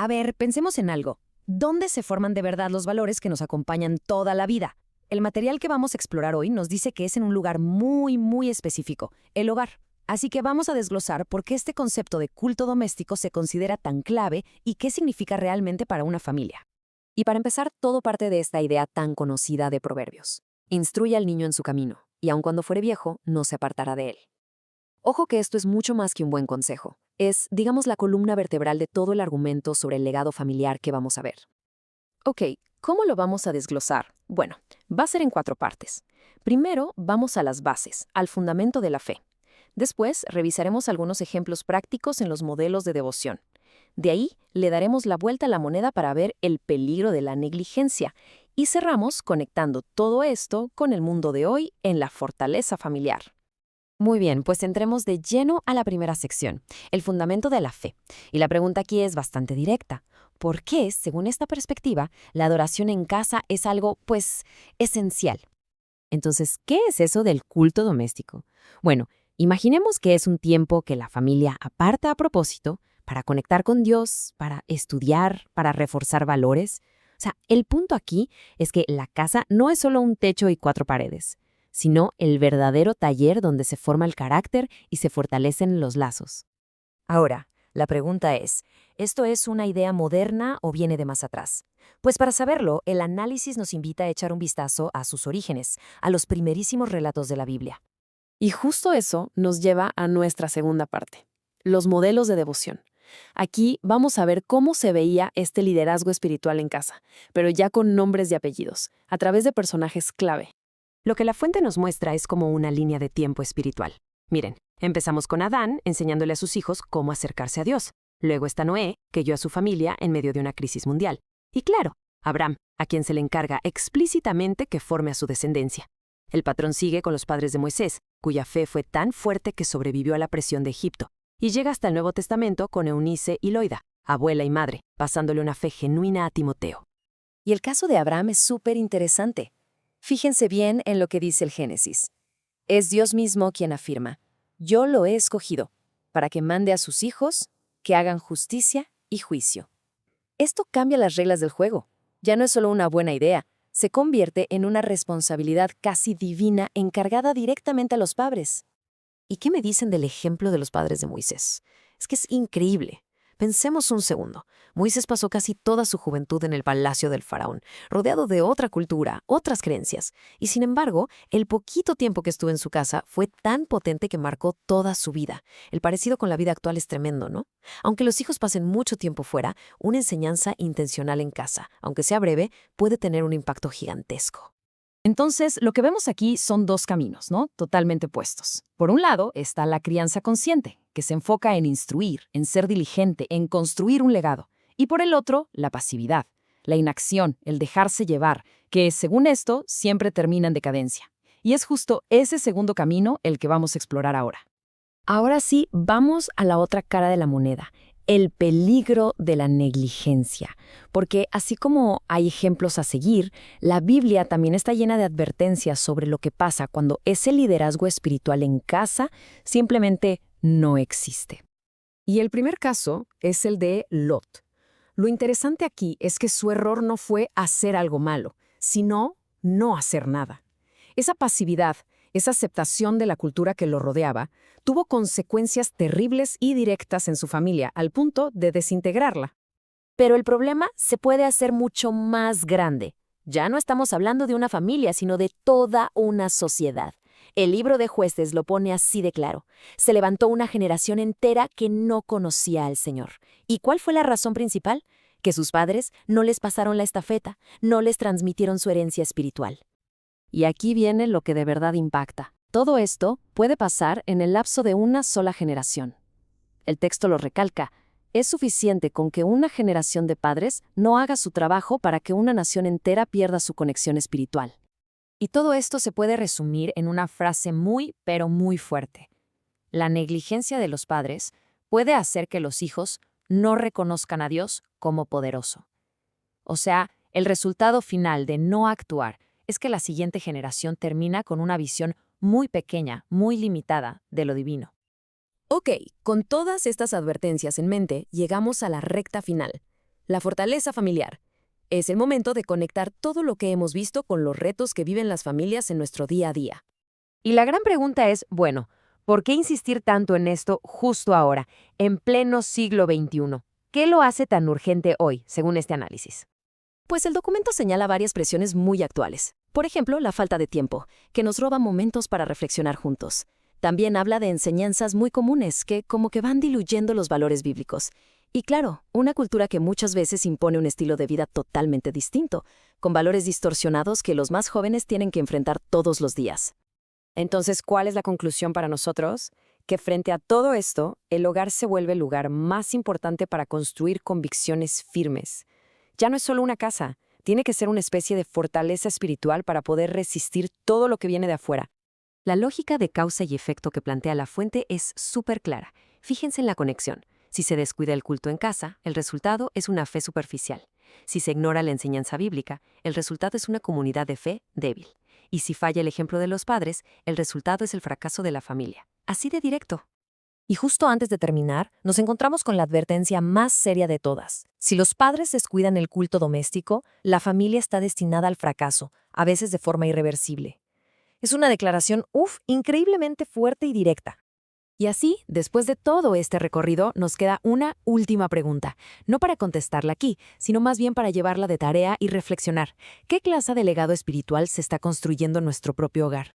A ver, pensemos en algo. ¿Dónde se forman de verdad los valores que nos acompañan toda la vida? El material que vamos a explorar hoy nos dice que es en un lugar muy específico, el hogar. Así que vamos a desglosar por qué este concepto de culto doméstico se considera tan clave y qué significa realmente para una familia. Y para empezar, todo parte de esta idea tan conocida de Proverbios. Instruye al niño en su camino, y aun cuando fuere viejo, no se apartará de él. Ojo que esto es mucho más que un buen consejo. Es, digamos, la columna vertebral de todo el argumento sobre el legado familiar que vamos a ver. Ok, ¿cómo lo vamos a desglosar? Bueno, va a ser en 4 partes. Primero, vamos a las bases, al fundamento de la fe. Después, revisaremos algunos ejemplos prácticos en los modelos de devoción. De ahí, le daremos la vuelta a la moneda para ver el peligro de la negligencia. Y cerramos conectando todo esto con el mundo de hoy en la fortaleza familiar. Muy bien, pues entremos de lleno a la primera sección, el fundamento de la fe. Y la pregunta aquí es bastante directa. ¿Por qué, según esta perspectiva, la adoración en casa es algo, pues, esencial? Entonces, ¿qué es eso del culto doméstico? Bueno, imaginemos que es un tiempo que la familia aparta a propósito para conectar con Dios, para estudiar, para reforzar valores. O sea, el punto aquí es que la casa no es solo un techo y 4 paredes, sino el verdadero taller donde se forma el carácter y se fortalecen los lazos. Ahora, la pregunta es, ¿esto es una idea moderna o viene de más atrás? Pues para saberlo, el análisis nos invita a echar un vistazo a sus orígenes, a los primerísimos relatos de la Biblia. Y justo eso nos lleva a nuestra segunda parte, los modelos de devoción. Aquí vamos a ver cómo se veía este liderazgo espiritual en casa, pero ya con nombres y apellidos, a través de personajes clave. Lo que la fuente nos muestra es como una línea de tiempo espiritual. Miren, empezamos con Adán enseñándole a sus hijos cómo acercarse a Dios. Luego está Noé, que guió a su familia en medio de una crisis mundial. Y claro, Abraham, a quien se le encarga explícitamente que forme a su descendencia. El patrón sigue con los padres de Moisés, cuya fe fue tan fuerte que sobrevivió a la presión de Egipto. Y llega hasta el Nuevo Testamento con Eunice y Loida, abuela y madre, pasándole una fe genuina a Timoteo. Y el caso de Abraham es súper interesante. Fíjense bien en lo que dice el Génesis. Es Dios mismo quien afirma, yo lo he escogido, para que mande a sus hijos que hagan justicia y juicio. Esto cambia las reglas del juego. Ya no es solo una buena idea, se convierte en una responsabilidad casi divina encargada directamente a los padres. ¿Y qué me dicen del ejemplo de los padres de Moisés? Es que es increíble. Pensemos un segundo. Moisés pasó casi toda su juventud en el palacio del faraón, rodeado de otra cultura, otras creencias. Y sin embargo, el poquito tiempo que estuvo en su casa fue tan potente que marcó toda su vida. El parecido con la vida actual es tremendo, ¿no? Aunque los hijos pasen mucho tiempo fuera, una enseñanza intencional en casa, aunque sea breve, puede tener un impacto gigantesco. Entonces, lo que vemos aquí son 2 caminos, ¿no? Totalmente opuestos. Por un lado está la crianza consciente, que se enfoca en instruir, en ser diligente, en construir un legado. Y por el otro, la pasividad, la inacción, el dejarse llevar, que, según esto, siempre termina en decadencia. Y es justo ese segundo camino el que vamos a explorar ahora. Ahora sí, vamos a la otra cara de la moneda, el peligro de la negligencia. Porque así como hay ejemplos a seguir, la Biblia también está llena de advertencias sobre lo que pasa cuando ese liderazgo espiritual en casa simplemente no existe. Y el primer caso es el de Lot. Lo interesante aquí es que su error no fue hacer algo malo, sino no hacer nada. Esa pasividad, esa aceptación de la cultura que lo rodeaba, tuvo consecuencias terribles y directas en su familia, al punto de desintegrarla. Pero el problema se puede hacer mucho más grande. Ya no estamos hablando de una familia, sino de toda una sociedad. El libro de Jueces lo pone así de claro. Se levantó una generación entera que no conocía al Señor. ¿Y cuál fue la razón principal? Que sus padres no les pasaron la estafeta, no les transmitieron su herencia espiritual. Y aquí viene lo que de verdad impacta. Todo esto puede pasar en el lapso de una sola generación. El texto lo recalca. Es suficiente con que una generación de padres no haga su trabajo para que una nación entera pierda su conexión espiritual. Y todo esto se puede resumir en una frase muy, pero muy fuerte. La negligencia de los padres puede hacer que los hijos no reconozcan a Dios como poderoso. O sea, el resultado final de no actuar es que la siguiente generación termina con una visión muy pequeña, muy limitada de lo divino. Ok, con todas estas advertencias en mente, llegamos a la recta final. La fortaleza familiar. Es el momento de conectar todo lo que hemos visto con los retos que viven las familias en nuestro día a día. Y la gran pregunta es, bueno, ¿por qué insistir tanto en esto justo ahora, en pleno siglo XXI? ¿Qué lo hace tan urgente hoy, según este análisis? Pues el documento señala varias presiones muy actuales. Por ejemplo, la falta de tiempo, que nos roba momentos para reflexionar juntos. También habla de enseñanzas muy comunes que como que van diluyendo los valores bíblicos. Y claro, una cultura que muchas veces impone un estilo de vida totalmente distinto, con valores distorsionados que los más jóvenes tienen que enfrentar todos los días. Entonces, ¿cuál es la conclusión para nosotros? Que frente a todo esto, el hogar se vuelve el lugar más importante para construir convicciones firmes. Ya no es solo una casa, tiene que ser una especie de fortaleza espiritual para poder resistir todo lo que viene de afuera. La lógica de causa y efecto que plantea la fuente es súper clara. Fíjense en la conexión. Si se descuida el culto en casa, el resultado es una fe superficial. Si se ignora la enseñanza bíblica, el resultado es una comunidad de fe débil. Y si falla el ejemplo de los padres, el resultado es el fracaso de la familia. Así de directo. Y justo antes de terminar, nos encontramos con la advertencia más seria de todas. Si los padres descuidan el culto doméstico, la familia está destinada al fracaso, a veces de forma irreversible. Es una declaración, increíblemente fuerte y directa. Y así, después de todo este recorrido, nos queda una última pregunta. No para contestarla aquí, sino más bien para llevarla de tarea y reflexionar. ¿Qué clase de legado espiritual se está construyendo en nuestro propio hogar?